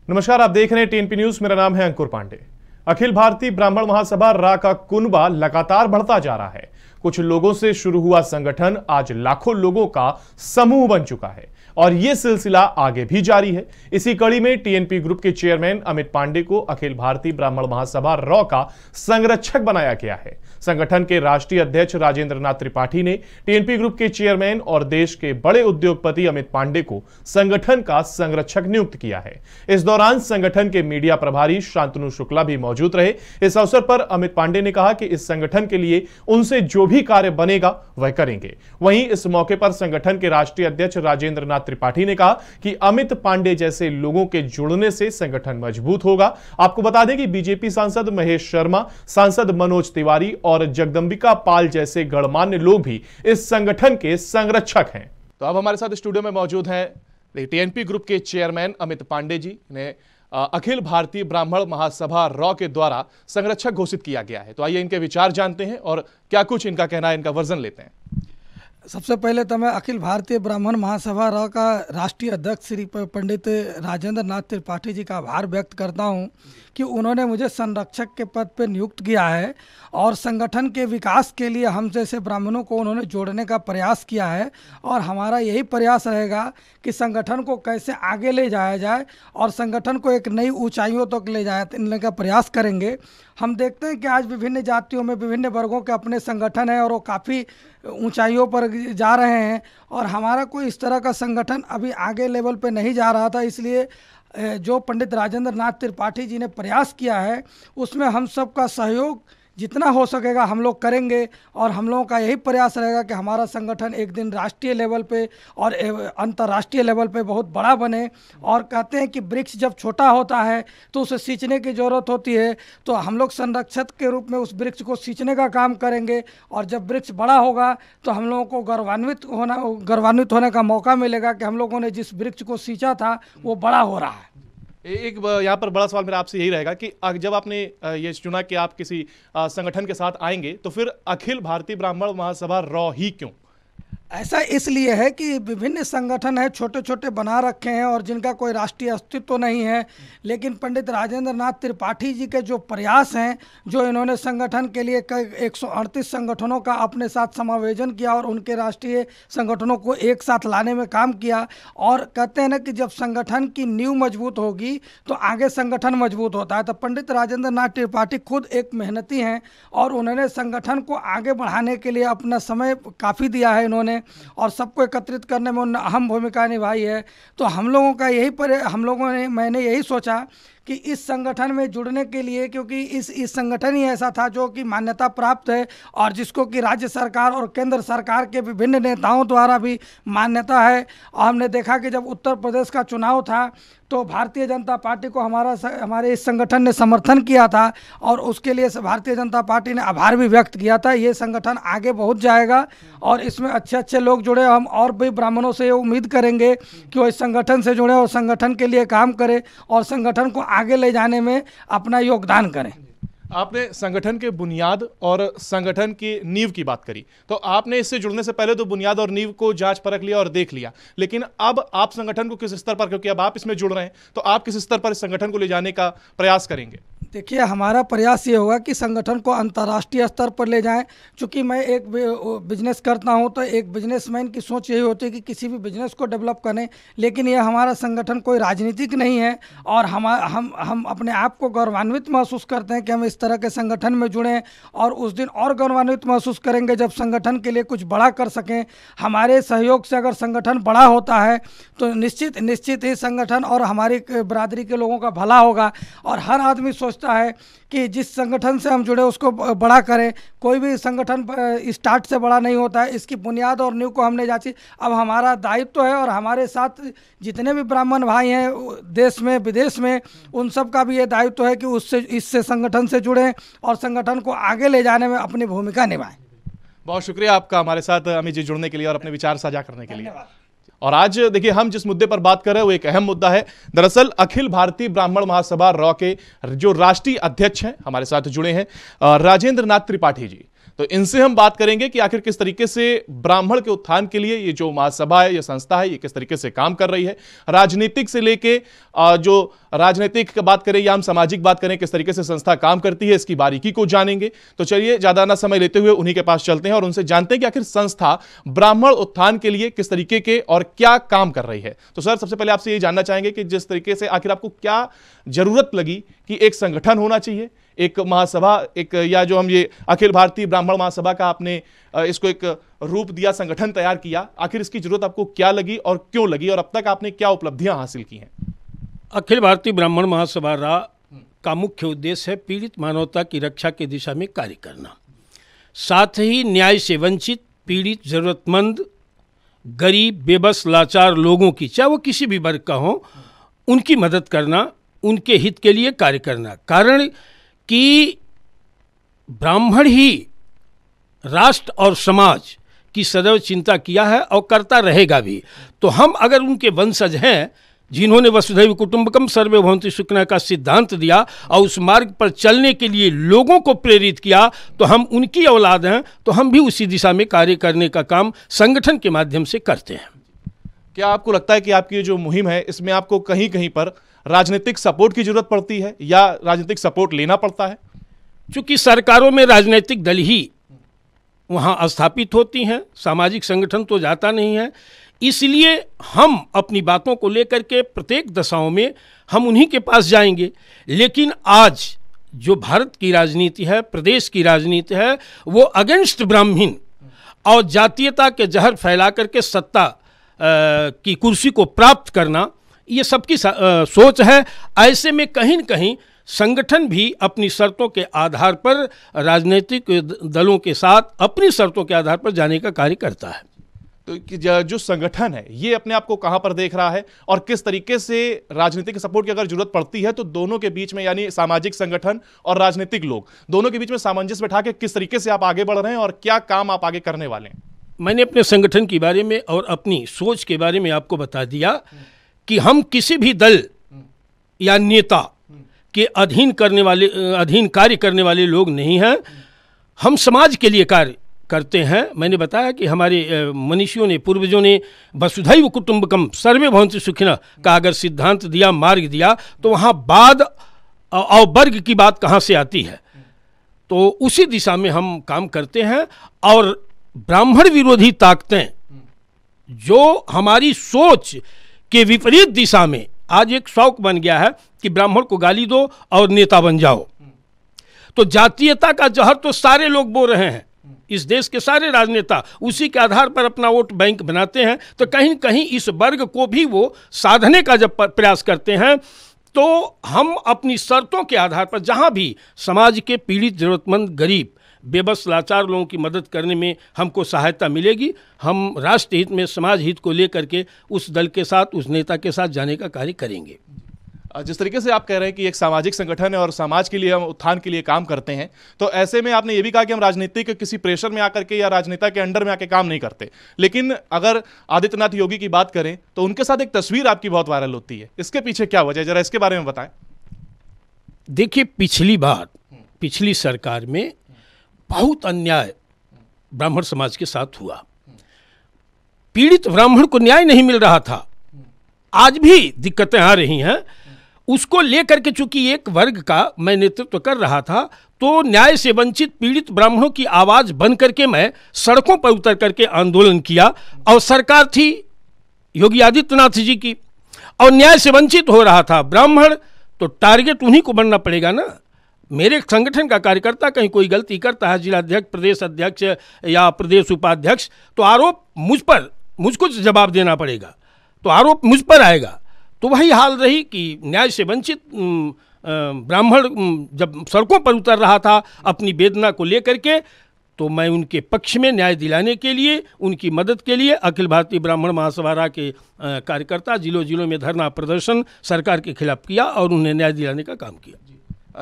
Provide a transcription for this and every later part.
नमस्कार, आप देख रहे हैं टीएनपी न्यूज। मेरा नाम है अंकुर पांडे। अखिल भारतीय ब्राह्मण महासभा रा का कुनबा लगातार बढ़ता जा रहा है। कुछ लोगों से शुरू हुआ संगठन आज लाखों लोगों का समूह बन चुका है और यह सिलसिला आगे भी जारी है। इसी कड़ी में टीएनपी ग्रुप के चेयरमैन अमित पांडे को अखिल भारतीय ब्राह्मण महासभा रॉ का संरक्षक बनाया गया है। संगठन के राष्ट्रीय अध्यक्ष राजेंद्र नाथ त्रिपाठी ने टीएनपी ग्रुप के चेयरमैन और देश के बड़े उद्योगपति अमित पांडे को संगठन का संरक्षक नियुक्त किया है। इस दौरान संगठन के मीडिया प्रभारी शांतनु शुक्ला भी मौजूद रहे। इस अवसर पर अमित पांडे ने कहा कि इस संगठन के लिए उनसे जो भी कार्य बनेगा वह करेंगे। वहीं इस मौके पर संगठन के राष्ट्रीय अध्यक्ष राजेंद्र नाथ त्रिपाठी ने कहा कि अमित पांडे जैसे लोगों के जुड़ने से संगठन मजबूत होगा। आपको बता दें कि बीजेपी सांसद महेश शर्मा, सांसद मनोज तिवारी और जगदंबिका पाल जैसे गणमान्य लोग भी इस संगठन के संरक्षक हैं। तो अब हमारे साथ स्टूडियो में मौजूद हैं टीएनपी ग्रुप के चेयरमैन अमित पांडे जी ने अखिल भारतीय ब्राह्मण महासभा रॉ के द्वारा संरक्षक घोषित किया गया है। तो आइए इनके विचार जानते हैं और क्या कुछ इनका कहना है, इनका वर्जन लेते हैं। सबसे पहले तो मैं अखिल भारतीय ब्राह्मण महासभा रॉ का राष्ट्रीय अध्यक्ष श्री पंडित राजेंद्र नाथ त्रिपाठी जी का आभार व्यक्त करता हूं कि उन्होंने मुझे संरक्षक के पद पर नियुक्त किया है और संगठन के विकास के लिए हम जैसे ब्राह्मणों को उन्होंने जोड़ने का प्रयास किया है। और हमारा यही प्रयास रहेगा कि संगठन को कैसे आगे ले जाया जाए और संगठन को एक नई ऊंचाइयों तक ले जाने का प्रयास करेंगे। हम देखते हैं कि आज विभिन्न जातियों में विभिन्न वर्गों के अपने संगठन हैं और वो काफ़ी ऊंचाइयों पर जा रहे हैं और हमारा कोई इस तरह का संगठन अभी आगे लेवल पे नहीं जा रहा था। इसलिए जो पंडित राजेंद्र नाथ त्रिपाठी जी ने प्रयास किया है उसमें हम सबका सहयोग जितना हो सकेगा हम लोग करेंगे और हम लोगों का यही प्रयास रहेगा कि हमारा संगठन एक दिन राष्ट्रीय लेवल पे और अंतर्राष्ट्रीय लेवल पे बहुत बड़ा बने। और कहते हैं कि वृक्ष जब छोटा होता है तो उसे सींचने की ज़रूरत होती है, तो हम लोग संरक्षक के रूप में उस वृक्ष को सींचने का काम करेंगे और जब वृक्ष बड़ा होगा तो हम लोगों को गौरवान्वित होने का मौका मिलेगा कि हम लोगों ने जिस वृक्ष को सींचा था वो बड़ा हो रहा है। एक यहाँ पर बड़ा सवाल मेरा आपसे यही रहेगा कि जब आपने ये चुना कि आप किसी संगठन के साथ आएंगे तो फिर अखिल भारतीय ब्राह्मण महासभा रॉ ही क्यों? ऐसा इसलिए है कि विभिन्न संगठन है, छोटे छोटे बना रखे हैं और जिनका कोई राष्ट्रीय अस्तित्व तो नहीं है, लेकिन पंडित राजेंद्र नाथ त्रिपाठी जी के जो प्रयास हैं, जो इन्होंने संगठन के लिए 138 संगठनों का अपने साथ समावेशन किया और उनके राष्ट्रीय संगठनों को एक साथ लाने में काम किया। और कहते हैं ना कि जब संगठन की नींव मजबूत होगी तो आगे संगठन मजबूत होता है। तो पंडित राजेंद्र नाथ त्रिपाठी खुद एक मेहनती हैं और उन्होंने संगठन को आगे बढ़ाने के लिए अपना समय काफ़ी दिया है इन्होंने और सबको एकत्रित करने में उन्होंने अहम भूमिका निभाई है। तो हम लोगों का मैंने यही सोचा कि इस संगठन में जुड़ने के लिए, क्योंकि इस संगठन ही ऐसा था जो कि मान्यता प्राप्त है और जिसको कि राज्य सरकार और केंद्र सरकार के विभिन्न नेताओं द्वारा भी मान्यता है। और हमने देखा कि जब उत्तर प्रदेश का चुनाव था तो भारतीय जनता पार्टी को हमारे इस संगठन ने समर्थन किया था और उसके लिए भारतीय जनता पार्टी ने आभार भी व्यक्त किया था। ये संगठन आगे बहुत जाएगा और इसमें अच्छे अच्छे लोग जुड़े। हम और भी ब्राह्मणों से ये उम्मीद करेंगे कि वो इस संगठन से जुड़े और संगठन के लिए काम करें और संगठन को आगे ले जाने में अपना योगदान करें। आपने संगठन के बुनियाद और संगठन की नींव की बात करी, तो आपने इससे जुड़ने से पहले तो बुनियाद और नींव को जांच परख लिया और देख लिया, लेकिन अब आप संगठन को किस स्तर पर, क्योंकि अब आप इसमें जुड़ रहे हैं, तो आप किस स्तर पर इस संगठन को ले जाने का प्रयास करेंगे? देखिए, हमारा प्रयास ये होगा कि संगठन को अंतर्राष्ट्रीय स्तर पर ले जाएं। चूँकि मैं एक बिजनेस करता हूं तो एक बिजनेसमैन की सोच यही होती है कि किसी भी बिजनेस को डेवलप करें, लेकिन ये हमारा संगठन कोई राजनीतिक नहीं है और हम अपने आप को गौरवान्वित महसूस करते हैं कि हम इस तरह के संगठन में जुड़ें और उस दिन और गौरवान्वित महसूस करेंगे जब संगठन के लिए कुछ बड़ा कर सकें। हमारे सहयोग से अगर संगठन बड़ा होता है तो निश्चित ही संगठन और हमारी बिरादरी के लोगों का भला होगा। और हर आदमी सोचता है कि जिस संगठन से हम जुड़े उसको बड़ा करें। कोई भी संगठन स्टार्ट से बड़ा नहीं होता है, इसकी बुनियाद और नींव को हमने जांची। अब हमारा दायित्व है और हमारे साथ जितने भी ब्राह्मण भाई हैं देश में विदेश में, उन सब का भी ये दायित्व है कि इससे संगठन से जुड़ें और संगठन को आगे ले जाने में अपनी भूमिका निभाएं। बहुत शुक्रिया आपका हमारे साथ अमित जी जुड़ने के लिए और अपने विचार साझा करने के लिए। और आज देखिए, हम जिस मुद्दे पर बात कर रहे हैं वो एक अहम मुद्दा है। दरअसल अखिल भारतीय ब्राह्मण महासभा रॉ के जो राष्ट्रीय अध्यक्ष हैं, हमारे साथ जुड़े हैं राजेंद्र नाथ त्रिपाठी जी। तो इनसे हम बात करेंगे कि आखिर किस तरीके से ब्राह्मण के उत्थान के लिए ये जो महासभा है, ये संस्था है, ये किस तरीके से काम कर रही है। राजनीतिक से लेके जो राजनीतिक की बात करें या हम सामाजिक बात करें, किस तरीके से संस्था काम करती है, इसकी बारीकी को जानेंगे। तो चलिए ज्यादा ना समय लेते हुए उन्हीं के पास चलते हैं और उनसे जानते हैं कि आखिर संस्था ब्राह्मण उत्थान के लिए किस तरीके के और क्या काम कर रही है। तो सर, सबसे पहले आपसे ये जानना चाहेंगे कि जिस तरीके से आखिर आपको क्या जरूरत लगी कि एक संगठन होना चाहिए, एक महासभा, एक या जो हम ये अखिल भारतीय ब्राह्मण महासभा का आपने इसको एक रूप दिया, संगठन तैयार किया, आखिर इसकी जरूरत आपको क्या लगी और क्यों लगी और अब तक आपने क्या उपलब्धियां हासिल की हैं? अखिल भारतीय ब्राह्मण महासभा रा का मुख्य उद्देश्य है पीड़ित मानवता की रक्षा की दिशा में कार्य करना, साथ ही न्याय से वंचित, पीड़ित, जरूरतमंद, गरीब, बेबस, लाचार लोगों की, चाहे वो किसी भी वर्ग का हो, उनकी मदद करना, उनके हित के लिए कार्य करना। कारण कि ब्राह्मण ही राष्ट्र और समाज की सदैव चिंता किया है और करता रहेगा भी। तो हम अगर उनके वंशज हैं जिन्होंने वसुधैव कुटुंबकम सर्वे भवन्तु सुखिनः का सिद्धांत दिया और उस मार्ग पर चलने के लिए लोगों को प्रेरित किया, तो हम उनकी औलाद हैं, तो हम भी उसी दिशा में कार्य करने का काम संगठन के माध्यम से करते हैं। क्या आपको लगता है कि आपकी जो मुहिम है इसमें आपको कहीं कहीं पर राजनीतिक सपोर्ट की जरूरत पड़ती है या राजनीतिक सपोर्ट लेना पड़ता है? चूंकि सरकारों में राजनीतिक दल ही वहाँ स्थापित होती हैं, सामाजिक संगठन तो जाता नहीं है, इसलिए हम अपनी बातों को लेकर के प्रत्येक दशाओं में हम उन्हीं के पास जाएंगे। लेकिन आज जो भारत की राजनीति है, प्रदेश की राजनीति है, वो अगेंस्ट ब्राह्मण और जातीयता के जहर फैला करके सत्ता की कुर्सी को प्राप्त करना, ये सबकी सोच है। ऐसे में कहीं न कहीं संगठन भी अपनी शर्तों के आधार पर राजनीतिक दलों के साथ अपनी शर्तों के आधार पर जाने का कार्य करता है। तो जो संगठन है ये अपने आप को कहां पर देख रहा है और किस तरीके से राजनीतिक सपोर्ट की अगर जरूरत पड़ती है तो दोनों के बीच में, यानी सामाजिक संगठन और राजनीतिक लोग दोनों के बीच में सामंजस्य बैठा के किस तरीके से आप आगे बढ़ रहे हैं और क्या काम आप आगे करने वाले हैं? मैंने अपने संगठन के बारे में और अपनी सोच के बारे में आपको बता दिया कि हम किसी भी दल या नेता के अधीन कार्य करने वाले लोग नहीं हैं। हम समाज के लिए कार्य करते हैं। मैंने बताया कि हमारे मनीषियों ने, पूर्वजों ने वसुधैव कुटुंबकम सर्वे भवन्तु सुखिनः का अगर सिद्धांत दिया, मार्ग दिया, तो वहाँ बाद और वर्ग की बात कहाँ से आती है? तो उसी दिशा में हम काम करते हैं। और ब्राह्मण विरोधी ताकतें जो हमारी सोच के विपरीत दिशा में, आज एक शौक बन गया है कि ब्राह्मण को गाली दो और नेता बन जाओ, तो जातीयता का जहर तो सारे लोग बो रहे हैं, इस देश के सारे राजनेता उसी के आधार पर अपना वोट बैंक बनाते हैं। तो कहीं न कहीं इस वर्ग को भी वो साधने का जब प्रयास करते हैं, तो हम अपनी शर्तों के आधार पर जहां भी समाज के पीड़ित, जरूरतमंद, गरीब, बेबस, लाचार लोगों की मदद करने में हमको सहायता मिलेगी, हम राष्ट्र हित में, समाज हित को लेकर के उस दल के साथ, उस नेता के साथ जाने का कार्य करेंगे। जिस तरीके से आप कह रहे हैं कि एक सामाजिक संगठन है और समाज के लिए, हम उत्थान के लिए काम करते हैं, तो ऐसे में आपने ये भी कहा कि हम राजनीतिक किसी प्रेशर में आकर के या राजनेता के अंडर में आके काम नहीं करते। लेकिन अगर आदित्यनाथ योगी की बात करें तो उनके साथ एक तस्वीर आपकी बहुत वायरल होती है, इसके पीछे क्या वजह है, जरा इसके बारे में बताएं। देखिए, पिछली सरकार में बहुत अन्याय ब्राह्मण समाज के साथ हुआ। पीड़ित ब्राह्मण को न्याय नहीं मिल रहा था, आज भी दिक्कतें आ रही हैं। उसको लेकर के चूंकि एक वर्ग का मैं नेतृत्व कर रहा था, तो न्याय से वंचित पीड़ित ब्राह्मणों की आवाज बन करके मैं सड़कों पर उतर करके आंदोलन किया। और सरकार थी योगी आदित्यनाथ जी की, और न्याय से वंचित हो रहा था ब्राह्मण, तो टारगेट उन्हीं को बनना पड़ेगा ना। मेरे संगठन का कार्यकर्ता कहीं कोई गलती करता है, जिलाध्यक्ष, प्रदेश अध्यक्ष या प्रदेश उपाध्यक्ष, तो आरोप मुझको जवाब देना पड़ेगा, तो आरोप मुझ पर आएगा। तो वही हाल रही कि न्याय से वंचित ब्राह्मण जब सड़कों पर उतर रहा था अपनी वेदना को लेकर के, तो मैं उनके पक्ष में न्याय दिलाने के लिए, उनकी मदद के लिए अखिल भारतीय ब्राह्मण महासभा के कार्यकर्ता जिलों में धरना प्रदर्शन सरकार के खिलाफ किया और उन्हें न्याय दिलाने का काम किया।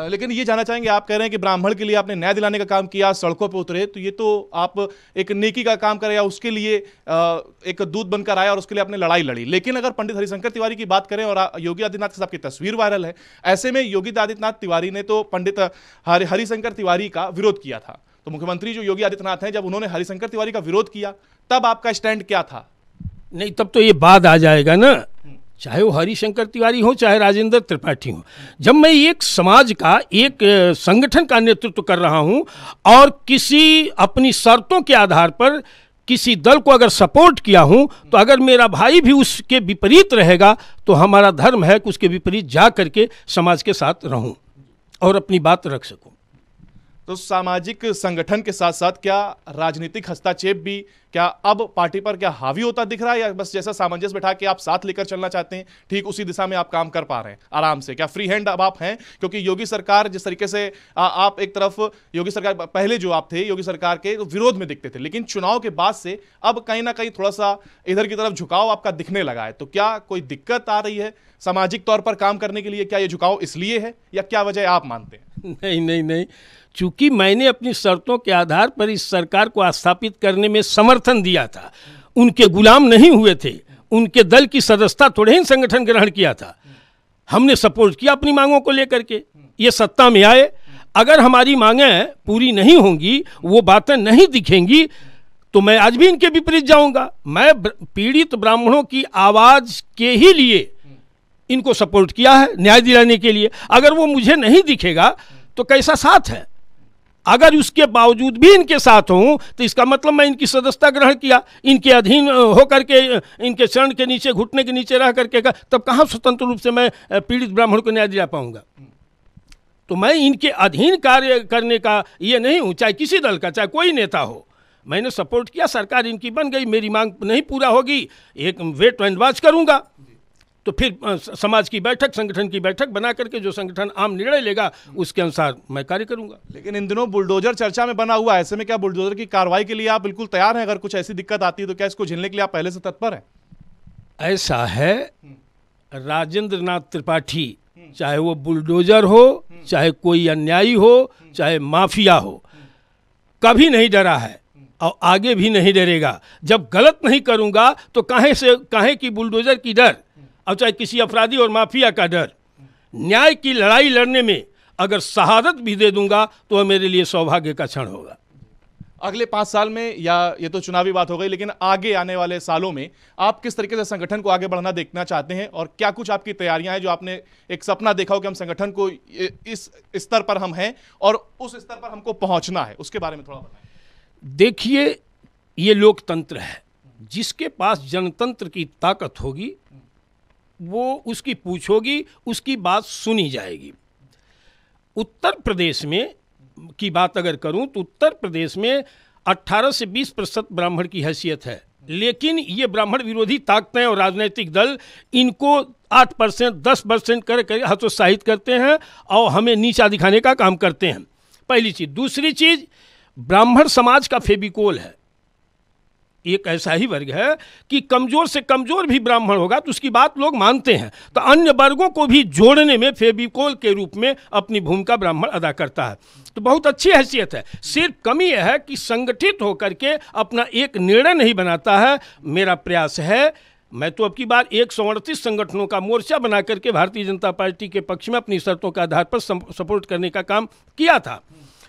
लेकिन ये जानना चाहेंगे, आप कह रहे हैं कि ब्राह्मण के लिए आपने न्याय दिलाने का काम किया, सड़कों पे उतरे, तो ये तो आप एक नेकी का काम करे या उसके लिए एक दूत बनकर आया और उसके लिए आपने लड़ाई लड़ी। लेकिन अगर पंडित हरिशंकर तिवारी की बात करें और योगी आदित्यनाथ के साथ की तस्वीर वायरल है, ऐसे में योगी आदित्यनाथ तिवारी ने तो पंडित हरिशंकर तिवारी का विरोध किया था। तो मुख्यमंत्री जो योगी आदित्यनाथ हैं, जब उन्होंने हरिशंकर तिवारी का विरोध किया तब आपका स्टैंड क्या था? नहीं, तब तो ये बाद आ जाएगा ना, चाहे वो हरिशंकर तिवारी हो चाहे राजेंद्र त्रिपाठी हो। जब मैं एक समाज का, एक संगठन का नेतृत्व कर रहा हूं और किसी अपनी शर्तों के आधार पर किसी दल को अगर सपोर्ट किया हूं, तो अगर मेरा भाई भी उसके विपरीत रहेगा तो हमारा धर्म है कि उसके विपरीत जा करके समाज के साथ रहूं और अपनी बात रख सकूं। तो सामाजिक संगठन के साथ साथ क्या राजनीतिक हस्तक्षेप भी क्या अब पार्टी पर क्या हावी होता दिख रहा है, या बस जैसा सामंजस्य बैठा के आप साथ लेकर चलना चाहते हैं, ठीक उसी दिशा में आप काम कर पा रहे हैं आराम से? क्या फ्री हैंड अब आप हैं? क्योंकि योगी सरकार जिस तरीके से आप एक तरफ योगी सरकार पहले जो आप थे योगी सरकार के विरोध में दिखते थे, लेकिन चुनाव के बाद से अब कहीं ना कहीं थोड़ा सा इधर की तरफ झुकाव आपका दिखने लगा है, तो क्या कोई दिक्कत आ रही है सामाजिक तौर पर काम करने के लिए? क्या ये झुकाव इसलिए है या क्या वजह आप मानते हैं? नहीं नहीं नहीं, चूंकि मैंने अपनी शर्तों के आधार पर इस सरकार को स्थापित करने में समर्थन दिया था, उनके गुलाम नहीं हुए थे, उनके दल की सदस्यता थोड़े ही संगठन ग्रहण किया था, हमने सपोर्ट किया अपनी मांगों को लेकर के। ये सत्ता में आए, अगर हमारी मांगें पूरी नहीं होंगी, वो बातें नहीं दिखेंगी, तो मैं आज भी इनके विपरीत जाऊंगा। मैं पीड़ित ब्राह्मणों की आवाज के ही लिए इनको सपोर्ट किया है, न्याय दिलाने के लिए। अगर वो मुझे नहीं दिखेगा तो कैसा साथ है? अगर उसके बावजूद भी इनके साथ हूं तो इसका मतलब मैं इनकी सदस्यता ग्रहण किया, इनके अधीन होकर के, इनके चरण के नीचे, घुटने के नीचे रह करके, तब कहां स्वतंत्र रूप से मैं पीड़ित ब्राह्मण को न्याय दिला पाऊंगा? तो मैं इनके अधीन कार्य करने का ये नहीं हूं, चाहे किसी दल का, चाहे कोई नेता हो। मैंने सपोर्ट किया, सरकार इनकी बन गई, मेरी मांग नहीं पूरा होगी, एक वेट एंड वॉच करूंगा, तो फिर समाज की बैठक, संगठन की बैठक बना करके जो संगठन आम निर्णय लेगा उसके अनुसार मैं कार्य करूंगा। लेकिन इन दिनों बुलडोजर चर्चा में बना हुआ है, ऐसे में क्या बुलडोजर की कार्रवाई के लिए आप बिल्कुल तैयार हैं? अगर कुछ ऐसी दिक्कत आती है तो क्या इसको झेलने के लिए आप पहले से तत्पर हैं? ऐसा है, राजेंद्र नाथ त्रिपाठी, चाहे वो बुलडोजर हो, चाहे कोई अन्यायी हो, चाहे माफिया हो, कभी नहीं डरा है और आगे भी नहीं डरेगा। जब गलत नहीं करूंगा तो काहे की बुलडोजर की डर, और चाहे किसी अपराधी और माफिया का डर। न्याय की लड़ाई लड़ने में अगर शहादत भी दे दूंगा तो वह मेरे लिए सौभाग्य का क्षण होगा। अगले 5 साल में, या ये तो चुनावी बात हो गई, लेकिन आगे आने वाले सालों में आप किस तरीके से संगठन को आगे बढ़ना देखना चाहते हैं, और क्या कुछ आपकी तैयारियां हैं? जो आपने एक सपना देखा हो कि हम संगठन को इस स्तर पर हम हैं और उस स्तर पर हमको पहुंचना है, उसके बारे में थोड़ा बताएं। देखिए, ये लोकतंत्र है, जिसके पास जनतंत्र की ताकत होगी वो उसकी पूछ होगी, उसकी बात सुनी जाएगी। उत्तर प्रदेश में की बात अगर करूं तो उत्तर प्रदेश में 18 से 20% ब्राह्मण की हैसियत है, लेकिन ये ब्राह्मण विरोधी ताकतें और राजनीतिक दल इनको 8%, 10% कर हतोत्साहित करते हैं और हमें नीचा दिखाने का काम करते हैं, पहली चीज़। दूसरी चीज़, ब्राह्मण समाज का फेविकोल है, एक ऐसा ही वर्ग है कि कमजोर से कमजोर भी ब्राह्मण होगा तो उसकी बात लोग मानते हैं, तो अन्य वर्गों को भी जोड़ने में फेविकोल के रूप में अपनी भूमिका ब्राह्मण अदा करता है। तो बहुत अच्छी हैसियत है, सिर्फ कमी यह है कि संगठित होकर के अपना एक निर्णय नहीं बनाता है। मेरा प्रयास है, मैं तो अब की बार 138 संगठनों का मोर्चा बना करके भारतीय जनता पार्टी के पक्ष में अपनी शर्तों के आधार पर सपोर्ट करने का काम किया था।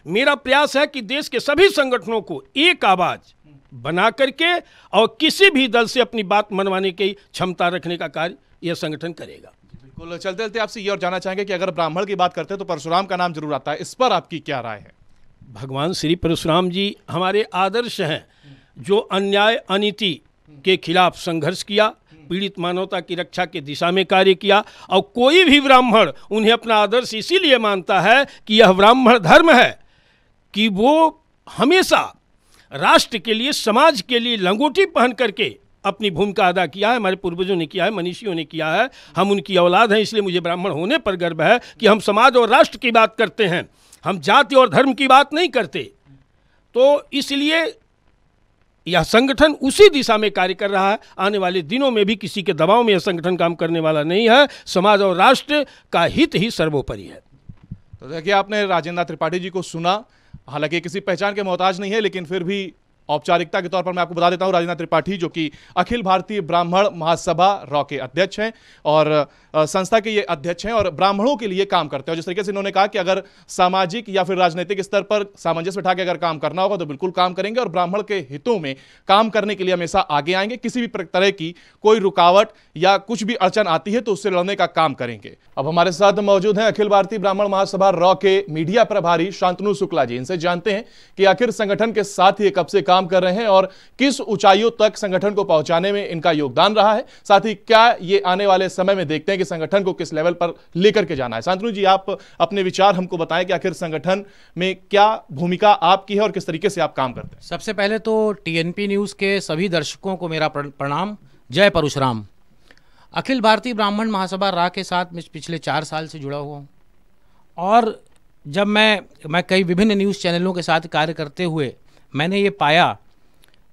मेरा प्रयास है कि देश के सभी संगठनों को एक आवाज बना करके और किसी भी दल से अपनी बात मनवाने की क्षमता रखने का कार्य यह संगठन करेगा। बिल्कुल, चलते चलते आपसे ये और जानना चाहेंगे कि अगर ब्राह्मण की बात करते हैं तो परशुराम का नाम जरूर आता है, इस पर आपकी क्या राय है? भगवान श्री परशुराम जी हमारे आदर्श हैं, जो अन्याय अनीति के खिलाफ संघर्ष किया, पीड़ित मानवता की रक्षा की दिशा में कार्य किया, और कोई भी ब्राह्मण उन्हें अपना आदर्श इसीलिए मानता है कि यह ब्राह्मण धर्म है कि वो हमेशा राष्ट्र के लिए, समाज के लिए लंगोटी पहन करके अपनी भूमिका अदा किया है। हमारे पूर्वजों ने किया है, मनीषियों ने किया है, हम उनकी औलाद हैं, इसलिए मुझे ब्राह्मण होने पर गर्व है कि हम समाज और राष्ट्र की बात करते हैं, हम जाति और धर्म की बात नहीं करते। तो इसलिए यह संगठन उसी दिशा में कार्य कर रहा है। आने वाले दिनों में भी किसी के दबाव में यह संगठन काम करने वाला नहीं है, समाज और राष्ट्र का हित ही सर्वोपरि है। तो देखिए, आपने राजेंद्र त्रिपाठी जी को सुना, हालांकि किसी पहचान के मोहताज नहीं है, लेकिन फिर भी औपचारिकता के तौर पर मैं आपको बता देता हूं, राजेंद्र त्रिपाठी जो कि अखिल भारतीय ब्राह्मण महासभा रॉ के अध्यक्ष हैं और संस्था के ये अध्यक्ष हैं और ब्राह्मणों के लिए काम करते हैं। जिस तरीके से इन्होंने कहा कि अगर सामाजिक या फिर राजनीतिक स्तर पर सामंजस्य बिठा के अगर काम करना होगा तो बिल्कुल काम करेंगे और ब्राह्मण के हितों में काम करने के लिए हमेशा आगे आएंगे। किसी भी तरह की कोई रुकावट या कुछ भी अड़चन आती है तो उससे लड़ने का काम करेंगे। अब हमारे साथ मौजूद हैं अखिल भारतीय ब्राह्मण महासभा रॉ के मीडिया प्रभारी शांतनु शुक्ला जी। इनसे जानते हैं कि आखिर संगठन के साथ ये कब से काम कर रहे हैं और किस ऊंचाइयों तक संगठन को पहुंचाने में इनका योगदान रहा है, साथ ही क्या ये आने वाले समय में देखते हैं कि संगठन को किस लेवल पर लेकर के जाना है। शांतनु जी, आप अपने विचार हमको बताएं कि आखिर संगठन में क्या भूमिका आपकी है और किस तरीके से आप काम करते हैं। सबसे पहले तो टीएनपी न्यूज़ के सभी दर्शकों को मेरा प्रणाम, जय परशुराम। अखिल भारतीय ब्राह्मण महासभा रा के साथ मैं पिछले 4 साल से जुड़ा हुआ हूँ और जब मैं कई विभिन्न न्यूज़ चैनलों के साथ कार्य करते हुए मैंने ये पाया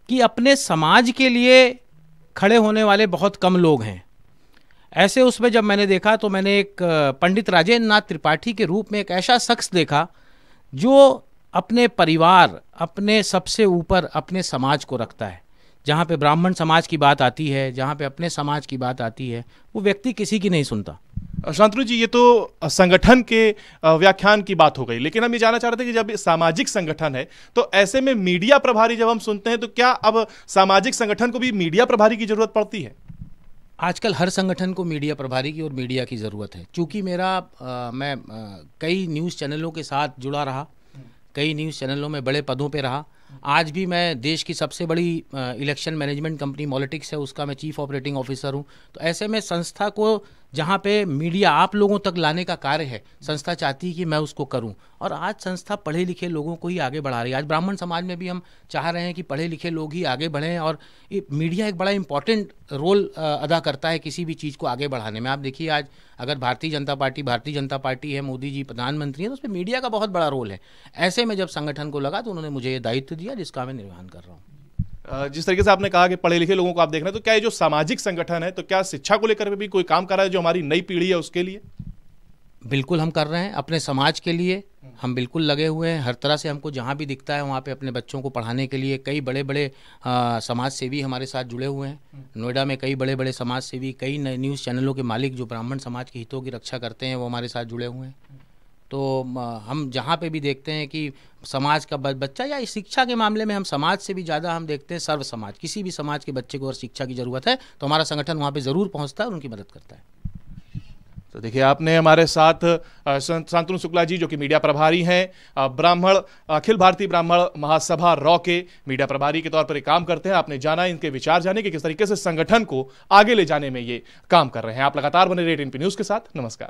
कि अपने समाज के लिए खड़े होने वाले बहुत कम लोग हैं। ऐसे उसमें जब मैंने देखा तो मैंने एक पंडित राजेंद्र नाथ त्रिपाठी के रूप में एक ऐसा शख्स देखा जो अपने परिवार, अपने सबसे ऊपर अपने समाज को रखता है। जहाँ पे ब्राह्मण समाज की बात आती है, जहाँ पे अपने समाज की बात आती है, वो व्यक्ति किसी की नहीं सुनता। शांतनु जी, ये तो संगठन के व्याख्यान की बात हो गई, लेकिन हम ये जानना चाह रहे थे कि जब सामाजिक संगठन है तो ऐसे में मीडिया प्रभारी जब हम सुनते हैं तो क्या अब सामाजिक संगठन को भी मीडिया प्रभारी की जरूरत पड़ती है? आजकल हर संगठन को मीडिया प्रभारी की और मीडिया की ज़रूरत है। चूँकि मैं कई न्यूज़ चैनलों के साथ जुड़ा रहा, कई न्यूज़ चैनलों में बड़े पदों पे रहा। आज भी मैं देश की सबसे बड़ी इलेक्शन मैनेजमेंट कंपनी मॉलिटिक्स है, उसका मैं चीफ ऑपरेटिंग ऑफिसर हूँ। तो ऐसे में संस्था को जहाँ पे मीडिया आप लोगों तक लाने का कार्य है, संस्था चाहती है कि मैं उसको करूँ और आज संस्था पढ़े लिखे लोगों को ही आगे बढ़ा रही है। आज ब्राह्मण समाज में भी हम चाह रहे हैं कि पढ़े लिखे लोग ही आगे बढ़ें और मीडिया एक बड़ा इंपॉर्टेंट रोल अदा करता है किसी भी चीज़ को आगे बढ़ाने में। आप देखिए आज अगर भारतीय जनता पार्टी है, मोदी जी प्रधानमंत्री हैं, तो उसमें मीडिया का बहुत बड़ा रोल है। ऐसे में जब संगठन को लगा तो उन्होंने मुझे ये दायित्व दिया जिसका मैं निर्वहन कर रहा हूँ। जिस तरीके से आपने कहा कि पढ़े लिखे लोगों को आप देख रहे हैं, तो क्या ये जो सामाजिक संगठन है तो क्या शिक्षा को लेकर भी कोई काम कर रहा है जो हमारी नई पीढ़ी है उसके लिए? बिल्कुल हम कर रहे हैं, अपने समाज के लिए हम बिल्कुल लगे हुए हैं। हर तरह से हमको जहाँ भी दिखता है वहाँ पे अपने बच्चों को पढ़ाने के लिए कई बड़े बड़े समाज सेवी हमारे साथ जुड़े हुए हैं। नोएडा में कई बड़े बड़े समाज सेवी, कई न्यूज़ चैनलों के मालिक जो ब्राह्मण समाज के हितों की रक्षा करते हैं वो हमारे साथ जुड़े हुए हैं। तो हम जहाँ पे भी देखते हैं कि समाज का बच्चा या शिक्षा के मामले में हम समाज से भी ज़्यादा हम देखते हैं सर्व समाज, किसी भी समाज के बच्चे को अगर शिक्षा की ज़रूरत है तो हमारा संगठन वहाँ पे ज़रूर पहुँचता है और उनकी मदद करता है। तो देखिए, आपने हमारे साथ शांतनु शुक्ला जी जो कि मीडिया प्रभारी हैं, ब्राह्मण अखिल भारतीय ब्राह्मण महासभा रॉ के मीडिया प्रभारी के तौर पर ये काम करते हैं। आपने जाना, इनके विचार जाने कि किस तरीके से संगठन को आगे ले जाने में ये काम कर रहे हैं। आप लगातार बने रहिए टीएनपी न्यूज़ के साथ। नमस्कार।